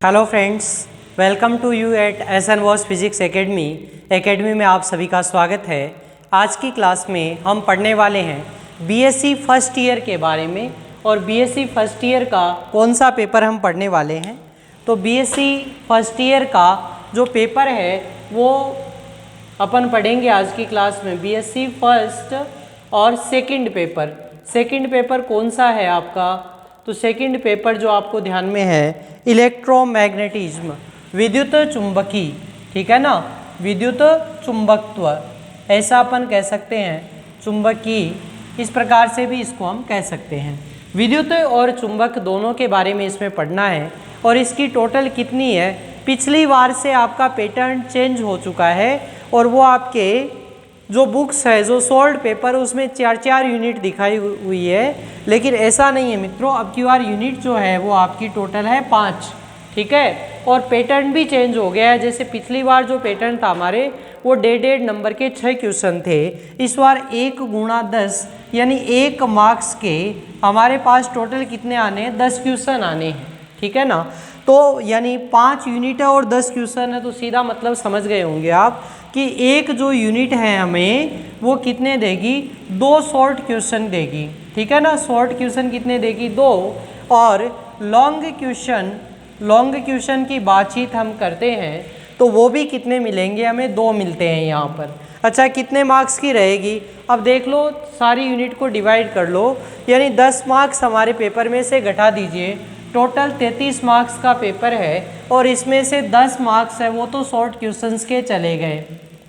Hello friends, welcome to you at SN. Bose physics academy में आप सभी का स्वागत है। आज की क्लास में हम पढ़ने वाले हैं बीएससी फर्स्ट ईयर के बारे में। और बीएससी फर्स्ट ईयर का कौन सा पेपर हम पढ़ने वाले हैं, तो बीएससी फर्स्ट ईयर का जो पेपर है वो अपन पढ़ेंगे आज की क्लास में। बीएससी फर्स्ट और सेकंड पेपर कौन सा है आपका, तो सेकंड पेपर जो आपको ध्यान में है इलेक्ट्रोमैग्नेटिज्म, विद्युत चुंबकी, ठीक है ना, विद्युत चुंबकत्व, ऐसा अपन कह सकते हैं, चुंबकी, इस प्रकार से भी इसको हम कह सकते हैं। विद्युत और चुंबक दोनों के बारे में इसमें पढ़ना है। और इसकी टोटल कितनी है, पिछली बार से आपका पैटर्न चेंज हो चुका है और वो आपके जो बुक्स है, जो सोल्ड पेपर, उसमें 4 यूनिट दिखाई हुई है, लेकिन ऐसा नहीं है मित्रों। अब की बार यूनिट जो है वो आपकी टोटल है 5, ठीक है। और पैटर्न भी चेंज हो गया है। जैसे पिछली बार जो पैटर्न था हमारे, वो 1.5 नंबर के 6 क्वेश्चन थे। इस बार 1 गुणा 10 यानी 1 मार्क्स के हमारे पास टोटल कितने आने हैं, 10 क्वेश्चन आने हैं, ठीक है ना। तो यानी 5 यूनिट है और 10 क्वेश्चन है, तो सीधा मतलब समझ गए होंगे आप कि एक जो यूनिट है हमें वो कितने देगी, 2 शॉर्ट क्वेश्चन देगी, ठीक है ना। शॉर्ट क्वेश्चन कितने देगी, 2। और लॉन्ग क्वेश्चन की बातचीत हम करते हैं तो वो भी कितने मिलेंगे हमें, 2 मिलते हैं यहाँ पर। अच्छा, कितने मार्क्स की रहेगी, अब देख लो, सारी यूनिट को डिवाइड कर लो, यानी 10 मार्क्स हमारे पेपर में से घटा दीजिए। टोटल 33 मार्क्स का पेपर है और इसमें से 10 मार्क्स है वो तो शॉर्ट क्वेश्चंस के चले गए,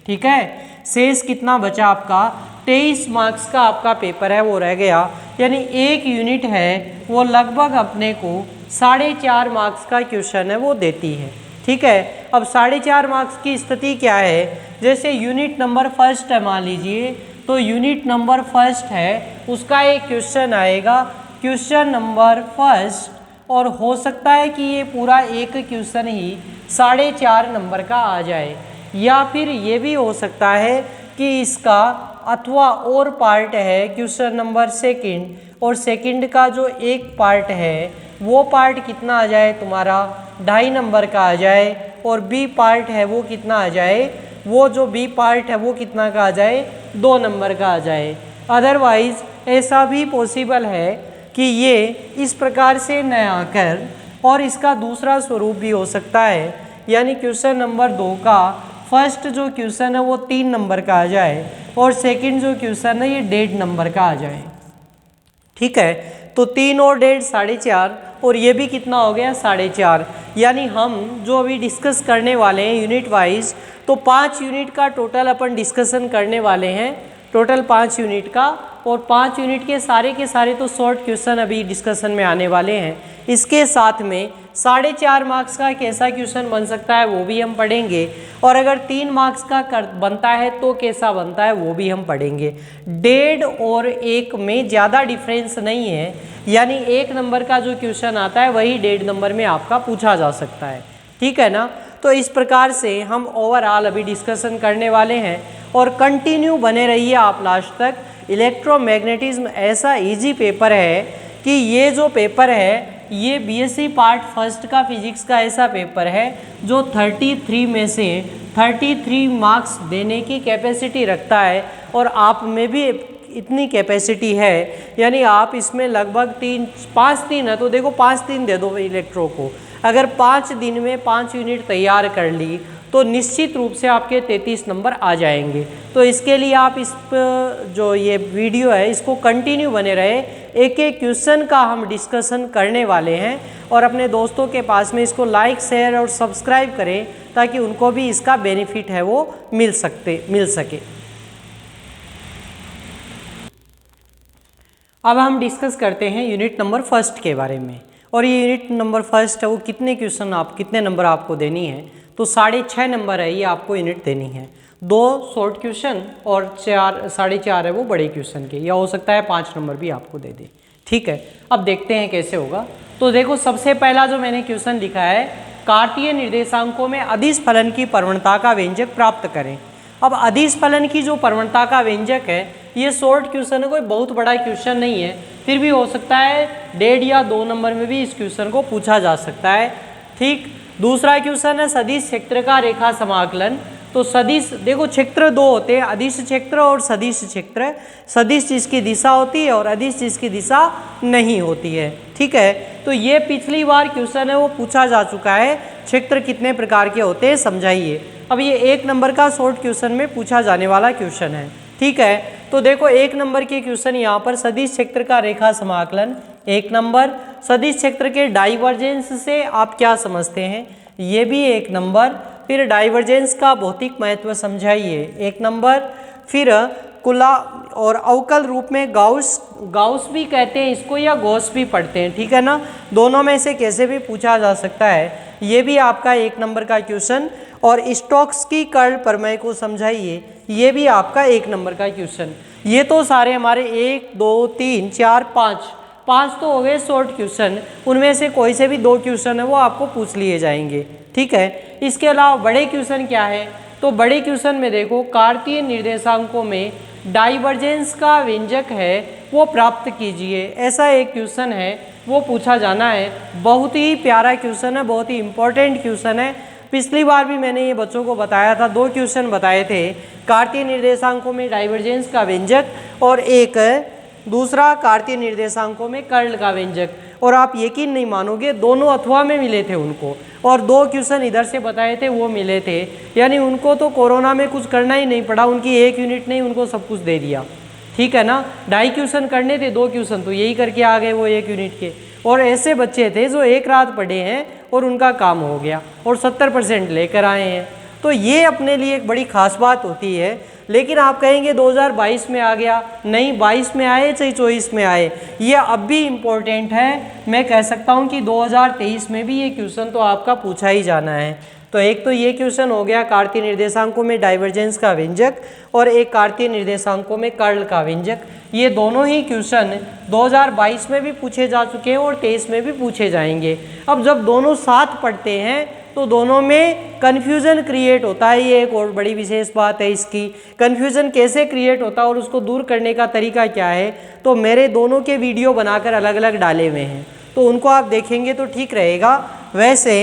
ठीक है। शेष कितना बचा आपका, 23 मार्क्स का आपका पेपर है वो रह गया। यानी एक यूनिट है वो लगभग अपने को 4.5 मार्क्स का क्वेश्चन है वो देती है, ठीक है। अब 4.5 मार्क्स की स्थिति क्या है, जैसे यूनिट नंबर फर्स्ट है मान लीजिए, तो यूनिट नंबर फर्स्ट है उसका एक क्वेश्चन आएगा, क्वेश्चन नंबर फर्स्ट, और हो सकता है कि ये पूरा एक क्वेश्चन ही 4.5 नंबर का आ जाए, या फिर ये भी हो सकता है कि इसका अथवा और पार्ट है क्वेश्चन नंबर सेकंड, और सेकंड का जो एक पार्ट है वो पार्ट कितना आ जाए तुम्हारा, 2.5 नंबर का आ जाए, और बी पार्ट है वो कितना आ जाए, वो जो बी पार्ट है वो कितना का आ जाए, 2 नंबर का आ जाए। अदरवाइज ऐसा भी पॉसिबल है कि ये इस प्रकार से न आकर, और इसका दूसरा स्वरूप भी हो सकता है, यानी क्वेश्चन नंबर 2 का फर्स्ट जो क्वेश्चन है वो 3 नंबर का आ जाए और सेकंड जो क्वेश्चन है ये 1.5 नंबर का आ जाए, ठीक है। तो 3 और 1.5 4.5, और ये भी कितना हो गया 4.5। यानी हम जो अभी डिस्कस करने वाले हैं यूनिट वाइज, तो 5 यूनिट का टोटल अपन डिस्कशन करने वाले हैं, टोटल 5 यूनिट का। और 5 यूनिट के सारे तो शॉर्ट क्वेश्चन अभी डिस्कशन में आने वाले हैं। इसके साथ में 4.5 मार्क्स का कैसा क्वेश्चन बन सकता है वो भी हम पढ़ेंगे, और अगर 3 मार्क्स का बनता है तो कैसा बनता है वो भी हम पढ़ेंगे। 1.5 और 1 में ज़्यादा डिफरेंस नहीं है, यानी 1 नंबर का जो क्वेश्चन आता है वही 1.5 नंबर में आपका पूछा जा सकता है, ठीक है ना। तो इस प्रकार से हम ओवरऑल अभी डिस्कशन करने वाले हैं, और कंटिन्यू बने रहिए आप लास्ट तक। इलेक्ट्रोमैग्नेटिज्म ऐसा इजी पेपर है कि ये जो पेपर है ये बीएससी पार्ट फर्स्ट का फिजिक्स का ऐसा पेपर है जो 33 में से 33 मार्क्स देने की कैपेसिटी रखता है, और आप में भी इतनी कैपेसिटी है, यानी आप इसमें लगभग 5 दिन है तो देखो 5 दिन दे दो इलेक्ट्रो को, अगर 5 दिन में 5 यूनिट तैयार कर ली तो निश्चित रूप से आपके 33 नंबर आ जाएंगे। तो इसके लिए आप इस जो ये वीडियो है इसको कंटिन्यू बने रहे, एक एक क्वेश्चन का हम डिस्कशन करने वाले हैं, और अपने दोस्तों के पास में इसको लाइक शेयर और सब्सक्राइब करें ताकि उनको भी इसका बेनिफिट है वो मिल सके। अब हम डिस्कस करते हैं यूनिट नंबर फर्स्ट के बारे में। और ये यूनिट नंबर फर्स्ट है वो कितने नंबर आपको देनी है, तो 6.5 नंबर है ये आपको यूनिट देनी है। 2 शॉर्ट क्वेश्चन और 4.5 है वो बड़े क्वेश्चन के, या हो सकता है 5 नंबर भी आपको दे दे, ठीक है। अब देखते हैं कैसे होगा। तो देखो, सबसे पहला जो मैंने क्वेश्चन लिखा है, कार्तीय निर्देशांकों में अदिश फलन की प्रवणता का व्यंजक प्राप्त करें। अब अदिश फलन की जो प्रवणता का व्यंजक है ये शॉर्ट क्वेश्चन है, कोई बहुत बड़ा क्वेश्चन नहीं है, फिर भी हो सकता है 1.5 या 2 नंबर में भी इस क्वेश्चन को पूछा जा सकता है, ठीक। दूसरा क्वेश्चन है सदिश क्षेत्र का रेखा समाकलन। तो सदिश देखो क्षेत्र दो होते हैं, अदिश क्षेत्र और सदिश क्षेत्र। सदिश जिसकी दिशा होती है और अदिश जिसकी दिशा नहीं होती है, ठीक है। तो ये पिछली बार क्वेश्चन है वो पूछा जा चुका है, क्षेत्र कितने प्रकार के होते हैं समझाइए। अब ये 1 नंबर का शॉर्ट क्वेश्चन में पूछा जाने वाला क्वेश्चन है, ठीक है। तो देखो 1 नंबर के क्वेश्चन यहाँ पर सदिश क्षेत्र का रेखा समाकलन। 1 नंबर सदिश क्षेत्र के डाइवर्जेंस से आप क्या समझते हैं, ये भी 1 नंबर। फिर डाइवर्जेंस का भौतिक महत्व समझाइए, 1 नंबर। फिर कुला और अवकल रूप में गाउस भी कहते हैं इसको या गॉस भी पढ़ते हैं, ठीक है ना, दोनों में से कैसे भी पूछा जा सकता है, ये भी आपका 1 नंबर का क्वेश्चन। और स्टोक्स की कर्ल प्रमेय को समझाइए, ये भी आपका 1 नंबर का क्वेश्चन। ये तो सारे हमारे 1 2 3 4 5 तो हो गए शॉर्ट क्वेश्चन, उनमें से कोई से भी 2 क्वेश्चन है वो आपको पूछ लिए जाएंगे, ठीक है। इसके अलावा बड़े क्वेश्चन क्या है, तो बड़े क्वेश्चन में देखो कार्तीय निर्देशांकों में डाइवर्जेंस का व्यंजक है वो प्राप्त कीजिए, ऐसा एक क्वेश्चन है वो पूछा जाना है। बहुत ही प्यारा क्वेश्चन है, बहुत ही इंपॉर्टेंट क्वेश्चन है। पिछली बार भी मैंने ये बच्चों को बताया था, 2 क्वेश्चन बताए थे, कार्तीय निर्देशांकों में डाइवर्जेंस का व्यंजक और एक दूसरा कार्तीय निर्देशांकों में कर्ल का व्यंजक। और आप यकीन नहीं मानोगे, दोनों अथवा में मिले थे उनको, और 2 क्वेश्चन इधर से बताए थे वो मिले थे। यानी उनको तो कोरोना में कुछ करना ही नहीं पड़ा, उनकी 1 यूनिट ने उनको सब कुछ दे दिया, ठीक है ना। 2.5 क्वेश्चन करने थे, 2 क्वेश्चन तो यही करके आ गए वो 1 यूनिट के। और ऐसे बच्चे थे जो 1 रात पढ़े हैं और उनका काम हो गया और 70% लेकर आए हैं। तो ये अपने लिए एक बड़ी खास बात होती है। लेकिन आप कहेंगे 2022 में आ गया, नहीं 22 में आए चाहे 24 में आए, ये अब भी इम्पोर्टेंट है। मैं कह सकता हूँ कि 2023 में भी ये क्वेश्चन तो आपका पूछा ही जाना है। तो एक तो ये क्वेश्चन हो गया कार्तीय निर्देशांकों में डाइवर्जेंस का व्यंजक, और एक कार्तीय निर्देशांकों में कर्ल का व्यंजक। ये दोनों ही क्वेश्चन 2022 में भी पूछे जा चुके हैं और 23 में भी पूछे जाएंगे। अब जब दोनों साथ पढ़ते हैं तो दोनों में कन्फ्यूज़न क्रिएट होता है, ये एक और बड़ी विशेष बात है इसकी। कन्फ्यूज़न कैसे क्रिएट होता है और उसको दूर करने का तरीका क्या है, तो मेरे दोनों के वीडियो बनाकर अलग अलग डाले हुए हैं, तो उनको आप देखेंगे तो ठीक रहेगा। वैसे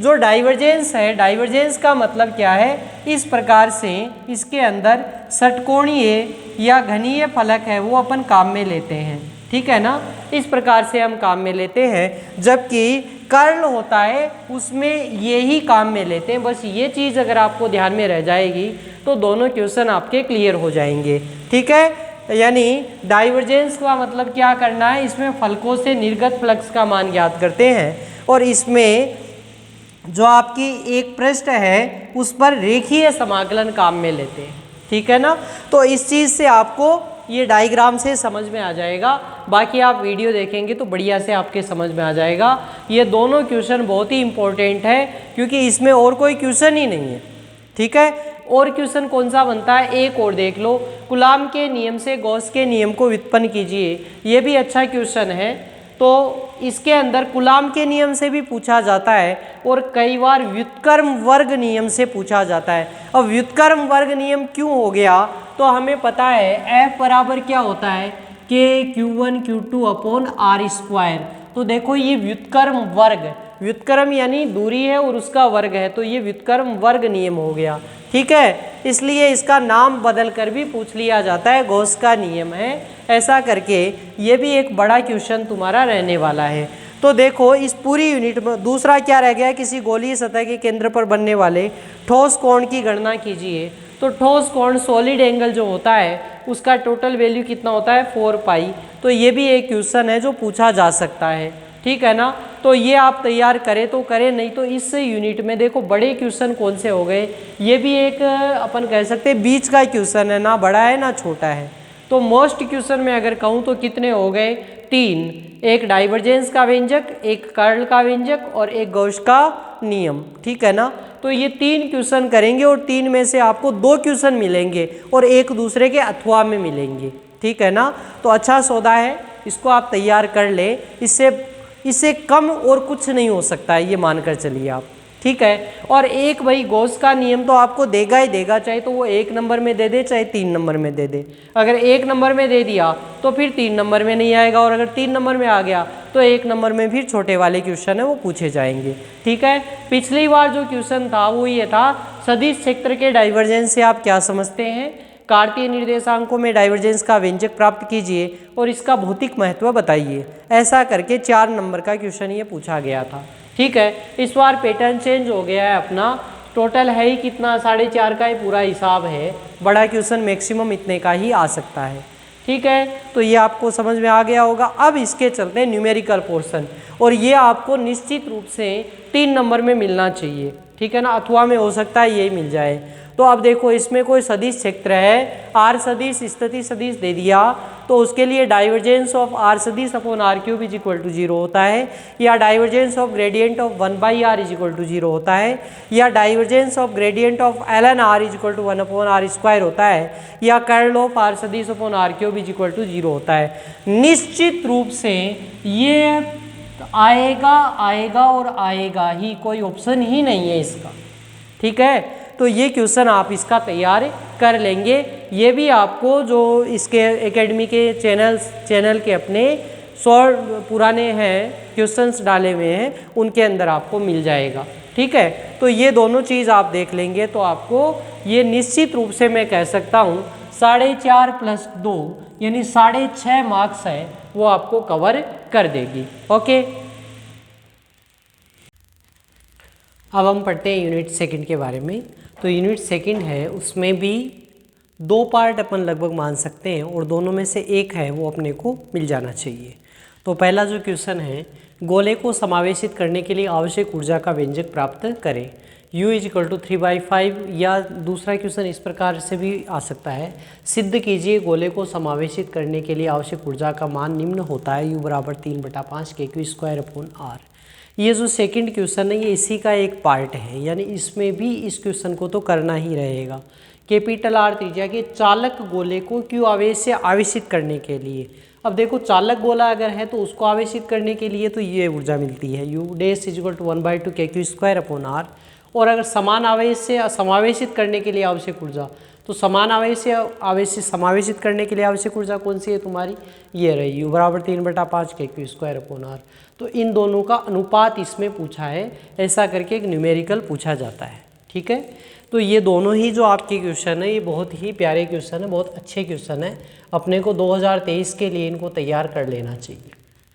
जो डाइवर्जेंस है, डाइवर्जेंस का मतलब क्या है, इस प्रकार से इसके अंदर षटकोणीय या घनीय फलक है वो अपन काम में लेते हैं, ठीक है ना, इस प्रकार से हम काम में लेते हैं। जबकि कर्ल होता है उसमें ये ही काम में लेते हैं। बस ये चीज़ अगर आपको ध्यान में रह जाएगी तो दोनों क्वेश्चन आपके क्लियर हो जाएंगे, ठीक है। यानी डाइवर्जेंस का मतलब क्या करना है, इसमें फलकों से निर्गत फ्लक्स का मान ज्ञात करते हैं, और इसमें जो आपकी एक पृष्ठ है उस पर रेखीय समाकलन काम में लेते हैं, ठीक है ना। तो इस चीज़ से आपको ये डायग्राम से समझ में आ जाएगा, बाकी आप वीडियो देखेंगे तो बढ़िया से आपके समझ में आ जाएगा। ये दोनों क्वेश्चन बहुत ही इंपॉर्टेंट है क्योंकि इसमें और कोई क्वेश्चन ही नहीं है, ठीक है। और क्वेश्चन कौन सा बनता है, एक और देख लो, कूलॉम के नियम से गॉस के नियम को व्युत्पन्न कीजिए, ये भी अच्छा क्वेश्चन है। तो इसके अंदर कूलॉम के नियम से भी पूछा जाता है और कई बार व्युत्क्रम वर्ग नियम से पूछा जाता है। अब व्युत्क्रम वर्ग नियम क्यों हो गया, तो हमें पता है F बराबर क्या होता है, Q1 Q2 upon R square. तो देखो ये व्युत्क्रम वर्ग, व्युत्क्रम यानी दूरी है और उसका वर्ग है, तो ये व्युत्क्रम वर्ग नियम हो गया, ठीक है। इसलिए इसका नाम बदल कर भी पूछ लिया जाता है, गॉस का नियम है। ऐसा करके ये भी एक बड़ा क्वेश्चन तुम्हारा रहने वाला है। तो देखो इस पूरी यूनिट में दूसरा क्या रह गया, किसी गोलीय सतह के केंद्र पर बनने वाले ठोस कोण की गणना कीजिए। तो ठोस कोण सॉलिड एंगल जो होता है उसका टोटल वैल्यू कितना होता है, 4 पाई। तो ये भी एक क्वेश्चन है जो पूछा जा सकता है, ठीक है ना। तो ये आप तैयार करें तो करें, नहीं तो इस यूनिट में देखो बड़े क्वेश्चन कौन से हो गए, ये भी एक अपन कह सकते हैं बीच का क्वेश्चन है, ना बड़ा है ना छोटा है। तो मोस्ट क्वेश्चन में अगर कहूँ तो कितने हो गए, 3, एक डाइवर्जेंस का व्यंजक, एक कर्ल का व्यंजक और एक गॉस का नियम, ठीक है ना। तो ये 3 क्वेश्चन करेंगे और 3 में से आपको 2 क्वेश्चन मिलेंगे और एक दूसरे के अथवा में मिलेंगे, ठीक है ना। तो अच्छा सौदा है, इसको आप तैयार कर ले, इससे कम और कुछ नहीं हो सकता है, ये मानकर चलिए आप, ठीक है। और एक भाई गॉस का नियम तो आपको देगा ही देगा, चाहे तो वो 1 नंबर में दे दे चाहे 3 नंबर में दे दे। अगर 1 नंबर में दे दिया तो फिर 3 नंबर में नहीं आएगा, और अगर 3 नंबर में आ गया तो 1 नंबर में फिर छोटे वाले क्वेश्चन है वो पूछे जाएंगे। ठीक है, पिछली बार जो क्वेश्चन था वो ये था, सदिश क्षेत्र के डाइवर्जेंस से आप क्या समझते हैं, कार्तीय निर्देशांकों में डाइवर्जेंस का व्यंजक प्राप्त कीजिए और इसका भौतिक महत्व बताइए। ऐसा करके 4 नंबर का क्वेश्चन ये पूछा गया था। ठीक है, इस बार पैटर्न चेंज हो गया है अपना, टोटल है ही कितना, 4.5 का ही पूरा हिसाब है, बड़ा क्वेश्चन मैक्सिमम इतने का ही आ सकता है। ठीक है, तो ये आपको समझ में आ गया होगा। अब इसके चलते न्यूमेरिकल पोर्शन, और ये आपको निश्चित रूप से 3 नंबर में मिलना चाहिए। ठीक है ना, अथवा में हो सकता है यही मिल जाए। तो अब देखो इसमें कोई सदिश क्षेत्र है, आर सदिश स्थिति सदिश दे दिया, तो उसके लिए डाइवर्जेंस ऑफ आर सदिश upon r cube is equal to 0 होता है, या divergence of gradient of 1/r is equal to 0 होता है, या divergence of gradient of ln r is equal to 1/r square होता है, या कर्ल ऑफ आर सदिश upon r cube is equal to 0 होता है। निश्चित रूप से ये आएगा और आएगा ही, कोई ऑप्शन ही नहीं है इसका। ठीक है, तो ये क्वेश्चन आप इसका तैयार कर लेंगे। ये भी आपको जो इसके एकेडमी के चैनल के अपने शॉर्ट पुराने हैं क्वेश्चंस डाले हुए हैं, उनके अंदर आपको मिल जाएगा। ठीक है, तो ये दोनों चीज़ आप देख लेंगे तो आपको ये निश्चित रूप से मैं कह सकता हूँ 4.5 + 2 यानी 6.5 मार्क्स है वो आपको कवर कर देगी। ओके, अब हम पढ़ते हैं यूनिट सेकंड के बारे में। तो यूनिट सेकंड है, उसमें भी 2 पार्ट अपन लगभग मान सकते हैं और दोनों में से एक है वो अपने को मिल जाना चाहिए। तो पहला जो क्वेश्चन है, गोले को समावेशित करने के लिए आवश्यक ऊर्जा का व्यंजक प्राप्त करें। U = 3/5, या दूसरा क्वेश्चन इस प्रकार से भी आ सकता है, सिद्ध कीजिए गोले को समावेशित करने के लिए आवश्यक ऊर्जा का मान निम्न होता है, U = 3/5 kq²/r। ये जो सेकंड क्वेश्चन है ये इसी का एक पार्ट है, यानी इसमें भी इस क्वेश्चन को तो करना ही रहेगा। कैपिटल R त्रिज्या के चालक गोले को Q आवेश से आवेशित करने के लिए, अब देखो चालक गोला अगर है तो उसको आवेशित करने के लिए तो ये ऊर्जा मिलती है, U = 1/2 kq²/r। और अगर समान आवेश से समावेशित करने के लिए आवश्यक ऊर्जा, तो समान आवेश से आवेश से समावेशित करने के लिए आवश्यक ऊर्जा कौन सी है तुम्हारी, ये रही, U = 3/5 kq²/r। तो इन दोनों का अनुपात इसमें पूछा है, ऐसा करके एक न्यूमेरिकल पूछा जाता है। ठीक है, तो ये दोनों ही जो आपके क्वेश्चन है ये बहुत ही प्यारे क्वेश्चन है, बहुत अच्छे क्वेश्चन है, अपने को 2023 के लिए इनको तैयार कर लेना चाहिए।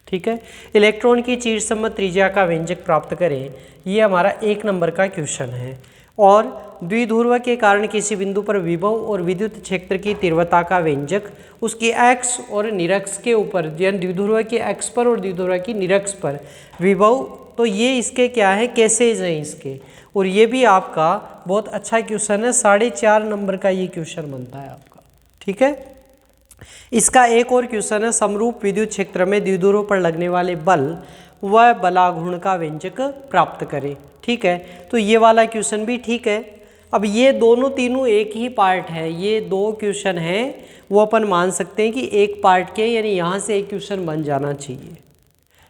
ठीक है, इलेक्ट्रॉन की चिरसम्मत त्रिज्या का व्यंजक प्राप्त करें, ये हमारा 1 नंबर का क्वेश्चन है। और द्विध्रुव के कारण किसी बिंदु पर विभव और विद्युत क्षेत्र की तीव्रता का व्यंजक उसकी एक्स और निरक्ष के ऊपर, यानी द्विध्रुव के एक्स पर और द्विध्रुव की निरक्ष पर विभव, तो ये इसके क्या है, केसेज हैं इसके, और ये भी आपका बहुत अच्छा क्वेश्चन है, 4.5 नंबर का ये क्वेश्चन बनता है आपका। ठीक है, इसका एक और क्वेश्चन है, समरूप विद्युत क्षेत्र में द्विध्रुव पर लगने वाले बल व बलाघूर्ण का व्यंजक प्राप्त करें। ठीक है, तो ये वाला क्वेश्चन भी ठीक है। अब ये दोनों तीनों एक ही पार्ट है, ये 2 क्वेश्चन हैं वो अपन मान सकते हैं कि एक पार्ट के, यानी यहाँ से एक क्वेश्चन बन जाना चाहिए।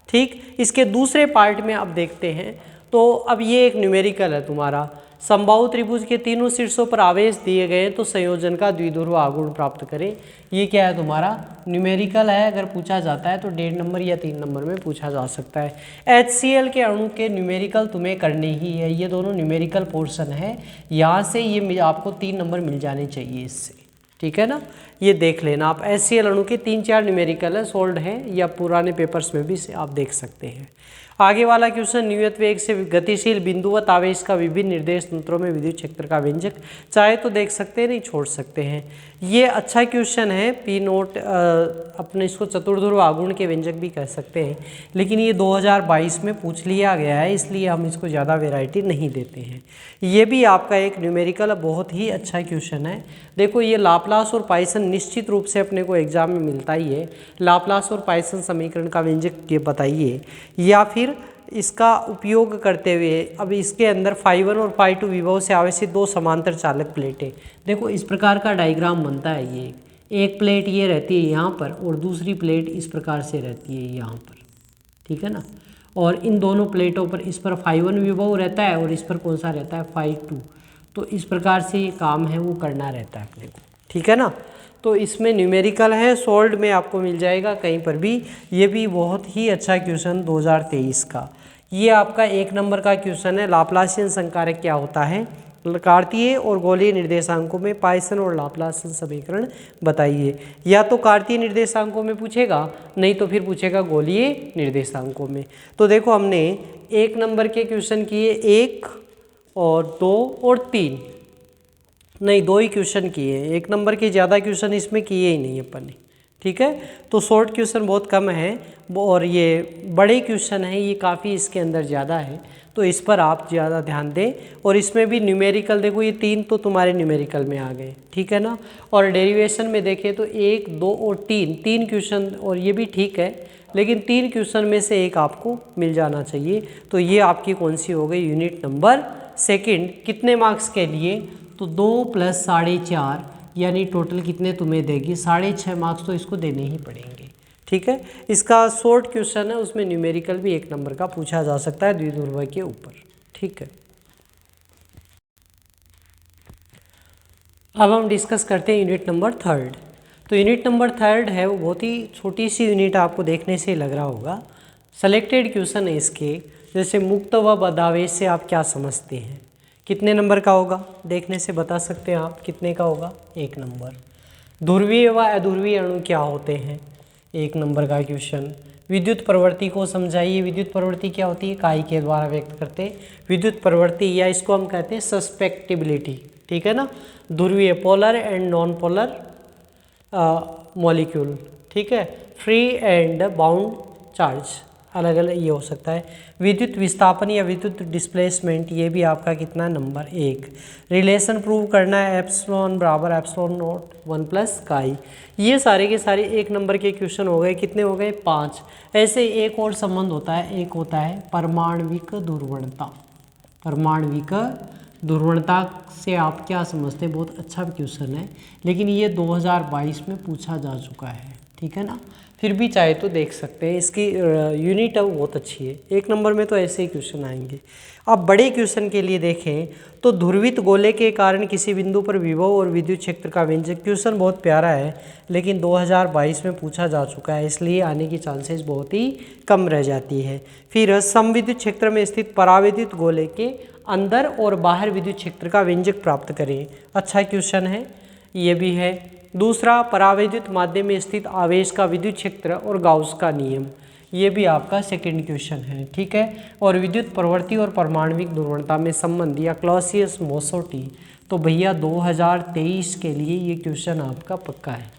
ठीक, इसके दूसरे पार्ट में अब देखते हैं। तो अब ये एक न्यूमेरिकल है तुम्हारा, समबाहु त्रिभुज के तीनों शीर्षों पर आवेश दिए गए तो संयोजन का द्विध्रुव आघूर्ण प्राप्त करें। ये क्या है तुम्हारा, न्यूमेरिकल है, अगर पूछा जाता है तो 1.5 नंबर या 3 नंबर में पूछा जा सकता है। HCl के अणु के न्यूमेरिकल तुम्हें करने ही है, ये दोनों न्यूमेरिकल पोर्शन है, यहाँ से ये आपको 3 नंबर मिल जाने चाहिए इससे। ठीक है ना, ये देख लेना आप, HCl अणु के 3-4 न्यूमेरिकल है, सोल्ड है, या पुराने पेपर्स में भी आप देख सकते हैं। आगे वाला क्वेश्चन, नियत वेग से गतिशील बिंदुवत आवेश का विभिन्न निर्देश तंत्रों में विद्युत क्षेत्र का व्यंजक, चाहे तो देख सकते हैं, नहीं छोड़ सकते हैं। ये अच्छा क्वेश्चन है, P नोट अपने इसको चतुर्ध्रुव आघूर्ण के व्यंजक भी कह सकते हैं, लेकिन ये 2022 में पूछ लिया गया है, इसलिए हम इसको ज़्यादा वैरायटी नहीं देते हैं। ये भी आपका एक न्यूमेरिकल बहुत ही अच्छा क्वेश्चन है। देखो ये लाप्लास और पाइसन निश्चित रूप से अपने को एग्जाम में मिलता ही है, लाप्लास और पाइसन समीकरण का व्यंजक ये बताइए, या फिर इसका उपयोग करते हुए अब इसके अंदर φ1 और φ2 विभव से आवेशित 2 समांतर चालक प्लेटें, देखो इस प्रकार का डायग्राम बनता है। ये एक प्लेट ये रहती है यहाँ पर और दूसरी प्लेट इस प्रकार से रहती है यहाँ पर। ठीक है ना, और इन दोनों प्लेटों पर इस पर φ1 विभव रहता है और इस पर कौन सा रहता है, φ2। तो इस प्रकार से ये काम है वो करना रहता है अपने को। ठीक है ना, तो इसमें न्यूमेरिकल है, सोल्ड में आपको मिल जाएगा कहीं पर भी। ये भी बहुत ही अच्छा क्वेश्चन 2023 का। ये आपका 1 नंबर का क्वेश्चन है। लाप्लासियन संकारक क्या होता है, कार्तीय और गोलीय निर्देशांकों में पॉइसन और लाप्लासियन समीकरण बताइए। या तो कार्तीय निर्देशांकों में पूछेगा, नहीं तो फिर पूछेगा गोलीय निर्देशांकों में। तो देखो हमने 1 नंबर के क्वेश्चन किए, 1 और 2 और 3, नहीं 2 ही क्वेश्चन किए हैं। 1 नंबर के ज़्यादा क्वेश्चन इसमें किए ही नहीं अपन ने, ठीक है। तो शॉर्ट क्वेश्चन बहुत कम है और ये बड़े क्वेश्चन हैं, ये काफ़ी इसके अंदर ज़्यादा है, तो इस पर आप ज़्यादा ध्यान दें। और इसमें भी न्यूमेरिकल देखो, ये 3 तो तुम्हारे न्यूमेरिकल में आ गए, ठीक है ना। और डेरिवेशन में देखें तो 1, 2 और 3 क्वेश्चन, और ये भी ठीक है, लेकिन 3 क्वेश्चन में से एक आपको मिल जाना चाहिए। तो ये आपकी कौन सी हो गई, यूनिट नंबर 2। कितने मार्क्स के लिए, तो 2 + 4.5 यानी टोटल कितने तुम्हें देगी, 6.5 मार्क्स तो इसको देने ही पड़ेंगे, ठीक है। इसका शॉर्ट क्वेश्चन है, उसमें न्यूमेरिकल भी 1 नंबर का पूछा जा सकता है द्विध्रुव के ऊपर, ठीक है। अब हम डिस्कस करते हैं यूनिट नंबर 3। तो यूनिट नंबर 3 है वो बहुत ही छोटी सी यूनिट, आपको देखने से लग रहा होगा। सेलेक्टेड क्वेश्चन है इसके, जैसे मुक्त व बदावेश से आप क्या समझते हैं, कितने नंबर का होगा, देखने से बता सकते हैं आप कितने का होगा, 1 नंबर। ध्रुवीय व अध्रुवीय अणु क्या होते हैं, 1 नंबर का क्वेश्चन। विद्युत प्रवृत्ति को समझाइए। विद्युत प्रवृत्ति क्या होती है, इकाई के द्वारा व्यक्त करते हैं विद्युत प्रवृत्ति, या इसको हम कहते हैं सस्पेक्टिबिलिटी, ठीक है ना। ध्रुवीय, polar and non polar molecule, ठीक है। फ्री एंड बाउंड चार्ज, अलग अलग ये हो सकता है। विद्युत विस्थापन या विद्युत डिस्प्लेसमेंट, ये भी आपका कितना, नंबर 1। रिलेशन प्रूव करना है, एप्सिलॉन बराबर एप्सिलॉन नॉट 1 + काई। ये सारे के सारे 1 नंबर के क्वेश्चन हो गए, कितने हो गए, 5। ऐसे एक और संबंध होता है, एक होता है परमाण्विक ध्रुवणता। परमाण्विक ध्रुवणता से आप क्या समझते हैं, बहुत अच्छा क्वेश्चन है, लेकिन ये 2022 में पूछा जा चुका है, ठीक है ना। फिर भी चाहे तो देख सकते हैं, इसकी यूनिट है वो बहुत अच्छी है। 1 नंबर में तो ऐसे ही क्वेश्चन आएंगे। अब बड़े क्वेश्चन के लिए देखें तो ध्रुवित गोले के कारण किसी बिंदु पर विभव और विद्युत क्षेत्र का व्यंजक, क्वेश्चन बहुत प्यारा है, लेकिन 2022 में पूछा जा चुका है, इसलिए आने की चांसेस बहुत ही कम रह जाती है। फिर समविद्युत क्षेत्र में स्थित पराविद्युत गोले के अंदर और बाहर विद्युत क्षेत्र का व्यंजक प्राप्त करें, अच्छा क्वेश्चन है, ये भी है। दूसरा, परावैद्युत माध्यम में स्थित आवेश का विद्युत क्षेत्र और गाउस का नियम, ये भी आपका 2nd क्वेश्चन है, ठीक है। और विद्युत प्रवृत्ति और परमाणविक ध्रुवणता में संबंध या क्लॉसियस-मोसोटी, तो भैया 2023 के लिए ये क्वेश्चन आपका पक्का है,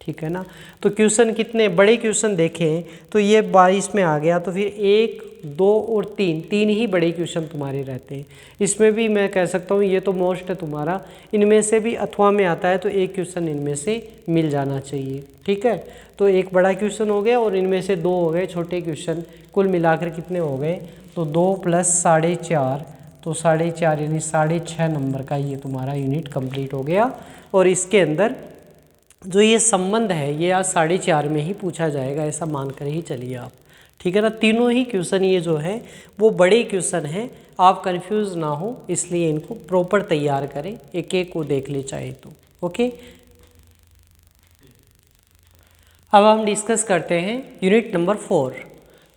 ठीक है ना। तो क्वेश्चन कितने बड़े क्वेश्चन देखें तो ये 22 में आ गया, तो फिर 1, 2 और 3 ही बड़े क्वेश्चन तुम्हारे रहते हैं। इसमें भी मैं कह सकता हूँ ये तो मोस्ट है तुम्हारा, इनमें से भी अथवा में आता है, तो 1 क्वेश्चन इनमें से मिल जाना चाहिए, ठीक है। तो 1 बड़ा क्वेश्चन हो गया और इनमें से 2 हो गए छोटे क्वेश्चन, कुल मिलाकर कितने हो गए, तो 2 + 4.5, तो 4.5 यानी 6.5 नंबर का ये तुम्हारा यूनिट कंप्लीट हो गया। और इसके अंदर जो ये संबंध है ये आज 4.5 में ही पूछा जाएगा, ऐसा मानकर ही चलिए आप, ठीक है ना। तीनों ही क्वेश्चन ये जो है वो बड़े क्वेश्चन हैं, आप कंफ्यूज ना हो, इसलिए इनको प्रॉपर तैयार करें, एक एक को देख ले चाहे तो, ओके। अब हम डिस्कस करते हैं यूनिट नंबर 4।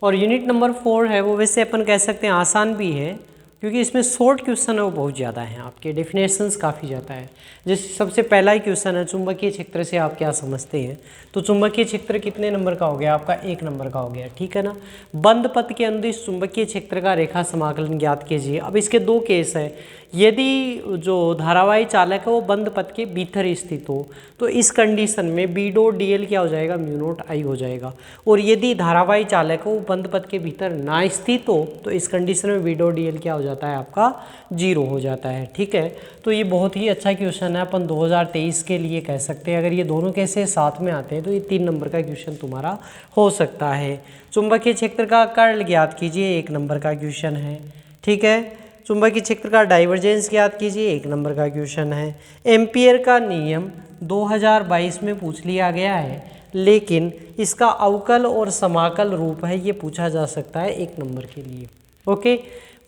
और यूनिट नंबर 4 है वो वैसे अपन कह सकते हैं आसान भी है, क्योंकि इसमें शॉर्ट क्वेश्चन है वो बहुत ज़्यादा हैं, आपके डेफिनेशंस काफ़ी ज़्यादा है। जैसे सबसे पहला ही क्वेश्चन है, चुंबकीय क्षेत्र से आप क्या समझते हैं, तो चुंबकीय क्षेत्र कितने नंबर का हो गया आपका, 1 नंबर का हो गया, ठीक है ना। बंद पथ के अनुदिश चुंबकीय क्षेत्र का रेखा समाकलन ज्ञात कीजिए। अब इसके 2 केस है, यदि जो धारावाही चालक है वो बंद पथ के भीतर स्थित हो, तो इस कंडीशन में B.dl क्या हो जाएगा, μ0I हो जाएगा। और यदि धारावाही चालक है वो बंद पथ के भीतर ना स्थित हो, तो इस कंडीशन में B.dl क्या हो जाता है आपका, 0 हो जाता है, ठीक है। तो ये बहुत ही अच्छा क्वेश्चन है, अपन 2023 के लिए कह सकते हैं। अगर ये दोनों कैसे साथ में आते हैं तो ये 3 नंबर का क्वेश्चन तुम्हारा हो सकता है। चुंबकीय क्षेत्र का कर्ल ज्ञात कीजिए, 1 नंबर का क्वेश्चन है, ठीक है। चुंबकीय क्षेत्र का डाइवर्जेंस ज्ञात कीजिए, 1 नंबर का क्वेश्चन है। एम्पियर का नियम 2022 में पूछ लिया गया है, लेकिन इसका अवकल और समाकल रूप है, ये पूछा जा सकता है 1 नंबर के लिए, ओके।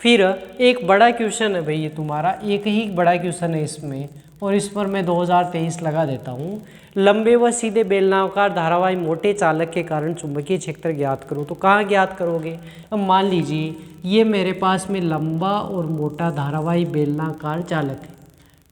फिर एक बड़ा क्वेश्चन है भाई, ये तुम्हारा एक ही बड़ा क्वेश्चन है इसमें, और इस पर मैं 2023 लगा देता हूँ। लंबे व सीधे बेलनाकार धारावाही मोटे चालक के कारण चुंबकीय क्षेत्र ज्ञात करो। तो कहाँ ज्ञात करोगे? अब मान लीजिए ये मेरे पास में लंबा और मोटा धारावाही बेलनाकार चालक है,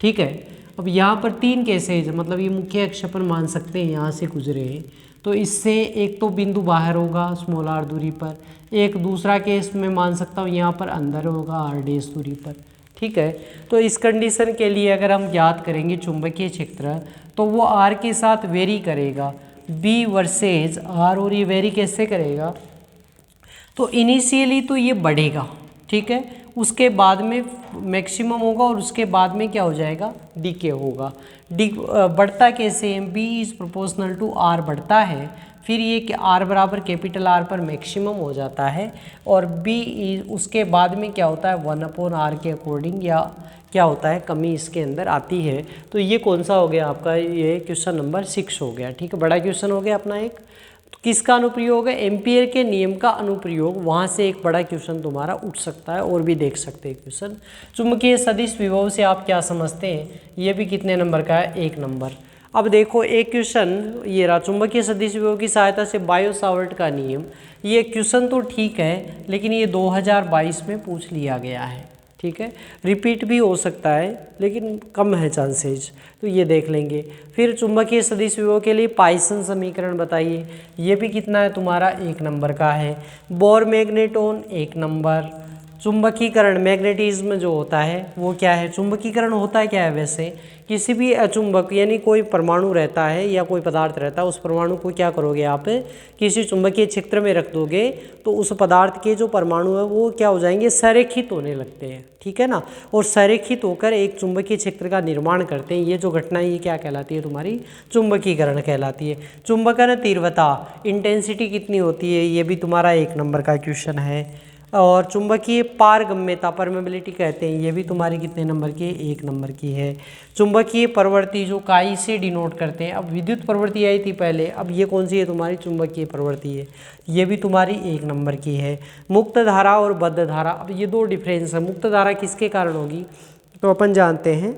ठीक है। अब यहाँ पर 3 केसेज, मतलब ये मुख्य अक्ष पर मान सकते हैं यहाँ से गुजरे हैं, तो इससे एक तो बिंदु बाहर होगा स्मॉल r दूरी पर, एक दूसरा केस मैं मान सकता हूँ यहाँ पर अंदर होगा r' दूरी पर, ठीक है। तो इस कंडीशन के लिए अगर हम ज्ञात करेंगे चुंबकीय क्षेत्र, तो वो r के साथ वेरी करेगा, b वर्सेज r, और ये वेरी कैसे करेगा? तो इनिशियली तो ये बढ़ेगा, ठीक है, उसके बाद में मैक्सिमम होगा और उसके बाद में क्या हो जाएगा? डीके होगा। बढ़ता कैसे? b is proportional to r बढ़ता है, फिर ये कि r बराबर कैपिटल R पर मैक्सिमम हो जाता है, और b उसके बाद में क्या होता है? 1/r के अकॉर्डिंग, या क्या होता है, कमी इसके अंदर आती है। तो ये कौन सा हो गया आपका? ये क्वेश्चन नंबर 6 हो गया, ठीक है। बड़ा क्वेश्चन हो गया अपना एक। तो किसका अनुप्रयोग है? एम्पियर के नियम का अनुप्रयोग। वहाँ से एक बड़ा क्वेश्चन तुम्हारा उठ सकता है, और भी देख सकते हैं क्वेश्चन। चुंबकीय सदिश विभव से आप क्या समझते हैं? ये भी कितने नंबर का है? 1 नंबर। अब देखो एक क्वेश्चन ये रहा, चुंबकीय सदिश विभव की सहायता से बायो सावर्ट का नियम। ये क्वेश्चन तो ठीक है, लेकिन ये 2022 में पूछ लिया गया है, ठीक है। रिपीट भी हो सकता है, लेकिन कम है चांसेज, तो ये देख लेंगे। फिर चुंबकीय सदिश विभव के लिए पाइसन समीकरण बताइए। ये भी कितना है तुम्हारा? 1 नंबर का है। Bohr magneton 1 number. चुंबकीकरण, मैग्नेटिज्म जो होता है वो क्या है? चुंबकीकरण होता है क्या है वैसे? किसी भी अचुंबक, यानी कोई परमाणु रहता है या कोई पदार्थ रहता है, उस परमाणु को क्या करोगे आप? किसी चुंबकीय क्षेत्र में रख दोगे, तो उस पदार्थ के जो परमाणु है वो क्या हो जाएंगे? संरेखित होने लगते हैं, ठीक है ना। और संरेखित होकर एक चुंबकीय क्षेत्र का निर्माण करते हैं। ये जो घटना है ये क्या कहलाती है? तुम्हारी चुंबकीकरण कहलाती है। चुंबकन तीव्रता, इंटेंसिटी कितनी होती है? ये भी तुम्हारा 1 नंबर का क्वेश्चन है। और चुंबकीय पारगम्यता, परमेबिलिटी कहते हैं, ये भी तुम्हारी कितने नंबर की है? 1 नंबर की है। चुंबकीय प्रवृत्ति जो काई से डिनोट करते हैं। अब विद्युत प्रवृत्ति आई थी पहले, अब ये कौन सी है तुम्हारी? चुंबकीय प्रवृत्ति है, ये भी तुम्हारी 1 नंबर की है। मुक्त धारा और बद्ध धारा, अब ये 2 डिफरेंस है। मुक्त धारा किसके कारण होगी? तो अपन जानते हैं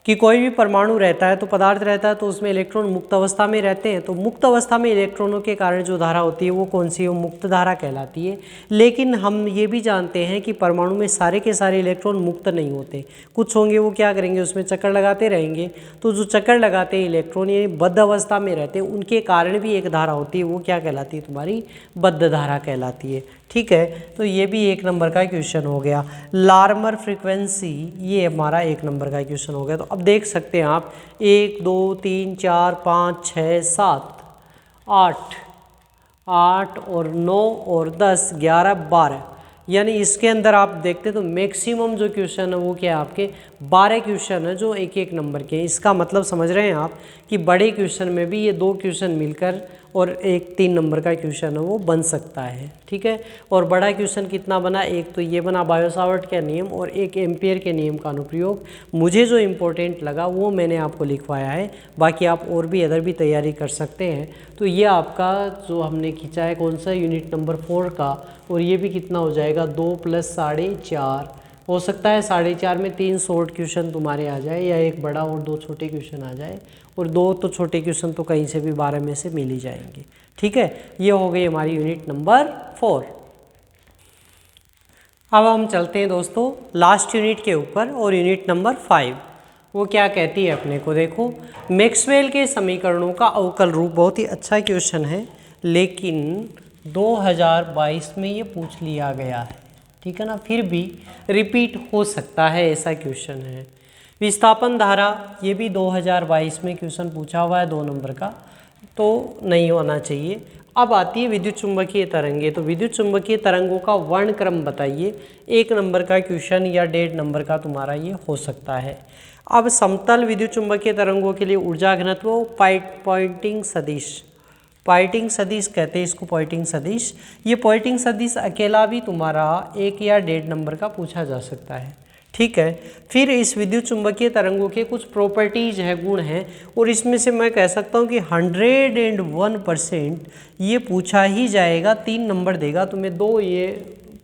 कि कोई भी परमाणु रहता है, तो पदार्थ रहता है, तो उसमें इलेक्ट्रॉन मुक्त अवस्था में रहते हैं। तो मुक्त अवस्था में इलेक्ट्रॉनों के कारण जो धारा होती है वो कौन सी है? वो मुक्त धारा कहलाती है। लेकिन हम ये भी जानते हैं कि परमाणु में सारे के सारे इलेक्ट्रॉन मुक्त नहीं होते, कुछ होंगे वो क्या करेंगे? उसमें चक्कर लगाते रहेंगे। तो जो चक्कर लगाते हैं इलेक्ट्रॉन, ये बद्ध अवस्था में रहते हैं, उनके कारण भी एक धारा होती है, वो क्या कहलाती है? तुम्हारी बद्ध धारा कहलाती है, ठीक है। तो ये भी 1 नंबर का क्वेश्चन हो गया। लार्मर फ्रीक्वेंसी, ये हमारा 1 नंबर का क्वेश्चन हो गया। तो अब देख सकते हैं आप 1 2 3 4 5 6 7 8 और 9 और 10 11 12, यानी इसके अंदर आप देखते तो मैक्सिमम जो क्वेश्चन है वो क्या है? आपके 12 क्वेश्चन है जो 1-1 नंबर के हैं। इसका मतलब समझ रहे हैं आप कि बड़े क्वेश्चन में भी ये 2 क्वेश्चन मिलकर और एक 3 नंबर का क्वेश्चन है वो बन सकता है, ठीक है। और बड़ा क्वेश्चन कितना बना? एक तो ये बना बायो सावर्ट का नियम, और एक एम्पियर के नियम का अनुप्रयोग। मुझे जो इम्पोर्टेंट लगा वो मैंने आपको लिखवाया है, बाकी आप और भी अदर भी तैयारी कर सकते हैं। तो ये आपका जो हमने खींचा है कौन सा? यूनिट नंबर 4 का, और ये भी कितना हो जाएगा? 2 + 4.5 हो सकता है। 4.5 में 3 शॉर्ट क्वेश्चन तुम्हारे आ जाए, या एक बड़ा और 2 छोटे क्वेश्चन आ जाए, और 2 तो छोटे क्वेश्चन तो कहीं से भी 12 में से मिल ही जाएंगे, ठीक है। ये हो गई हमारी यूनिट नंबर 4। अब हम चलते हैं दोस्तों लास्ट यूनिट के ऊपर, और यूनिट नंबर 5 वो क्या कहती है अपने को? देखो, मैक्सवेल के समीकरणों का अवकल रूप, बहुत ही अच्छा क्वेश्चन है, लेकिन 2022 में ये पूछ लिया गया है, ठीक है ना। फिर भी रिपीट हो सकता है, ऐसा क्वेश्चन है। विस्थापन धारा, ये भी 2022 में क्वेश्चन पूछा हुआ है 2 नंबर का, तो नहीं होना चाहिए। अब आती है विद्युत चुंबकीय तरंगे। तो विद्युत चुंबकीय तरंगों का वर्णक्रम बताइए। 1 नंबर का क्वेश्चन या 1.5 नंबर का तुम्हारा ये हो सकता है। अब समतल विद्युत चुंबकीय तरंगों के लिए ऊर्जा घनत्व, पॉइंटिंग सदिश, पॉइंटिंग सदिश कहते हैं इसको, पॉइंटिंग सदिश। ये पॉइंटिंग सदिश अकेला भी तुम्हारा 1 या 1.5 नंबर का पूछा जा सकता है, ठीक है। फिर इस विद्युत चुंबकीय तरंगों के कुछ प्रॉपर्टीज है, गुण हैं, और इसमें से मैं कह सकता हूँ कि 101% ये पूछा ही जाएगा। 3 नंबर देगा तुम्हें, 2 ये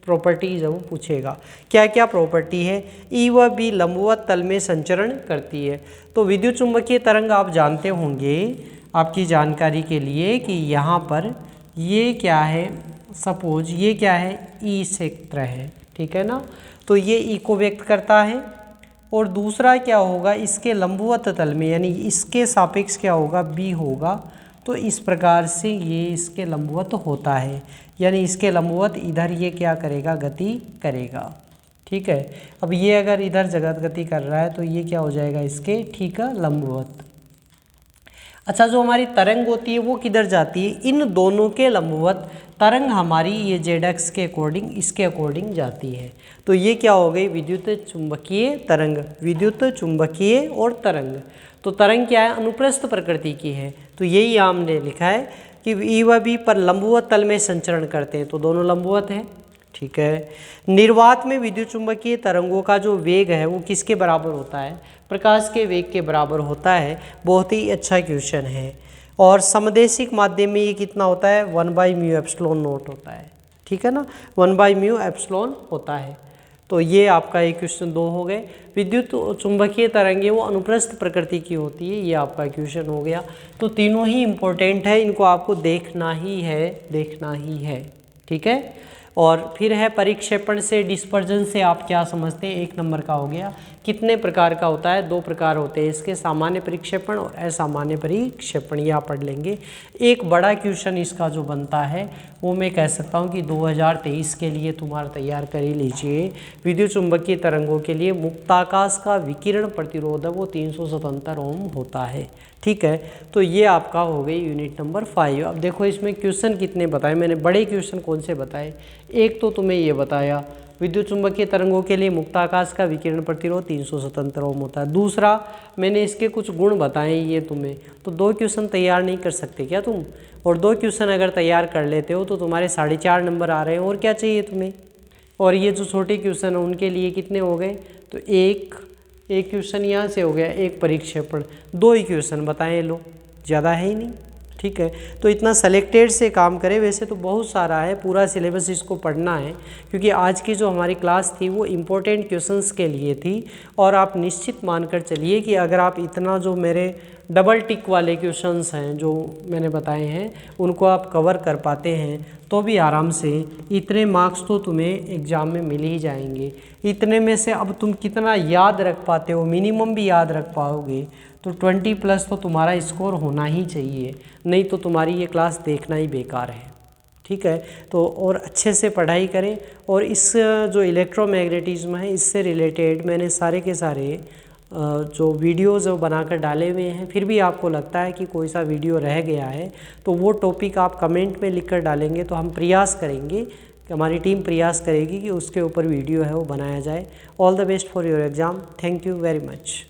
प्रॉपर्टीज है वो पूछेगा। क्या क्या प्रॉपर्टी है? ई व बी लंबवत तल में संचरण करती है। तो विद्युत चुंबकीय तरंग आप जानते होंगे, आपकी जानकारी के लिए, कि यहाँ पर ये क्या है, सपोज ये क्या है, ई क्षेत्र है, ठीक है ना। तो ये ई को व्यक्त करता है, और दूसरा क्या होगा, इसके लंबवत तल में यानी इसके सापेक्ष क्या होगा, बी होगा। तो इस प्रकार से ये इसके लंबवत होता है, यानी इसके लंबवत इधर ये क्या करेगा, गति करेगा, ठीक है। अब ये अगर इधर जगत गति कर रहा है तो ये क्या हो जाएगा, इसके ठीक है लंबवत। अच्छा, जो हमारी तरंग होती है वो किधर जाती है, इन दोनों के लंबवत तरंग हमारी ये जेड एक्स के अकॉर्डिंग, इसके अकॉर्डिंग जाती है। तो ये क्या हो गई, विद्युत चुंबकीय तरंग, विद्युत चुंबकीय और तरंग। तो तरंग क्या है, अनुप्रस्थ प्रकृति की है। तो यही हमने लिखा है कि ई व बी पर लंबवत तल में संचरण करते हैं, तो दोनों लंबवत हैं, ठीक है। निर्वात में विद्युत चुंबकीय तरंगों का जो वेग है वो किसके बराबर होता है, प्रकाश के वेग के बराबर होता है। बहुत ही अच्छा क्वेश्चन है। और समदेशिक माध्यम में ये कितना होता है, 1/μ∈0 होता है, ठीक है ना, 1/μ∈ होता है। तो ये आपका एक क्वेश्चन 2 हो गए। विद्युत चुंबकीय तरंगें वो अनुप्रस्थ प्रकृति की होती है, ये आपका क्वेश्चन हो गया। तो तीनों ही इम्पोर्टेंट है, इनको आपको देखना ही है, देखना ही है, ठीक है। और फिर है परिक्षेपण से, डिस्पर्जन से आप क्या समझते हैं, 1 नंबर का हो गया। कितने प्रकार का होता है, 2 प्रकार होते हैं इसके, सामान्य परिक्षेपण और असामान्य परिक्षेपण, ये आप पढ़ लेंगे। एक बड़ा क्वेश्चन इसका जो बनता है वो मैं कह सकता हूँ कि 2023 के लिए तुम्हारा तैयार कर ही लीजिए। विद्युत चुंबकीय तरंगों के लिए मुक्ताकाश का विकिरण प्रतिरोध है वो 377 ओम होता है, ठीक है। तो ये आपका हो गई यूनिट नंबर 5। अब देखो इसमें क्वेश्चन कितने बताए मैंने, बड़े क्वेश्चन कौन से बताए, एक तो तुम्हें ये बताया विद्युत चुंबकीय तरंगों के लिए मुक्ताकाश का विकिरण प्रतिरोध 377 ओम होता है। दूसरा मैंने इसके कुछ गुण बताए ये तुम्हें, तो 2 क्वेश्चन तैयार नहीं कर सकते क्या तुम, और 2 क्वेश्चन अगर तैयार कर लेते हो तो तुम्हारे 4.5 नंबर आ रहे हैं, और क्या चाहिए तुम्हें। और ये जो छोटे क्वेश्चन हैं उनके लिए कितने हो गए, तो एक क्वेश्चन यहाँ से हो गया, एक परिक्षेपण, 2 ही क्वेश्चन बताएं, लो ज़्यादा है ही नहीं, ठीक है। तो इतना सेलेक्टेड से काम करें, वैसे तो बहुत सारा है, पूरा सिलेबस इसको पढ़ना है, क्योंकि आज की जो हमारी क्लास थी वो इम्पोर्टेंट क्वेश्चंस के लिए थी। और आप निश्चित मानकर चलिए कि अगर आप इतना जो मेरे डबल टिक वाले क्वेश्चंस हैं जो मैंने बताए हैं उनको आप कवर कर पाते हैं तो भी आराम से इतने मार्क्स तो तुम्हें एग्ज़ाम में मिल ही जाएंगे। इतने में से अब तुम कितना याद रख पाते हो, मिनिमम भी याद रख पाओगे तो 20+ तो तुम्हारा स्कोर होना ही चाहिए, नहीं तो तुम्हारी ये क्लास देखना ही बेकार है, ठीक है। तो और अच्छे से पढ़ाई करें। और इस जो इलेक्ट्रोमैग्नेटिज्म है इससे रिलेटेड मैंने सारे के सारे जो वीडियोज़ बनाकर डाले हुए हैं, फिर भी आपको लगता है कि कोई सा वीडियो रह गया है तो वो टॉपिक आप कमेंट में लिख कर डालेंगे तो हम प्रयास करेंगे, हमारी टीम प्रयास करेगी कि उसके ऊपर वीडियो है वो बनाया जाए। All the best for your exam. Thank you very much.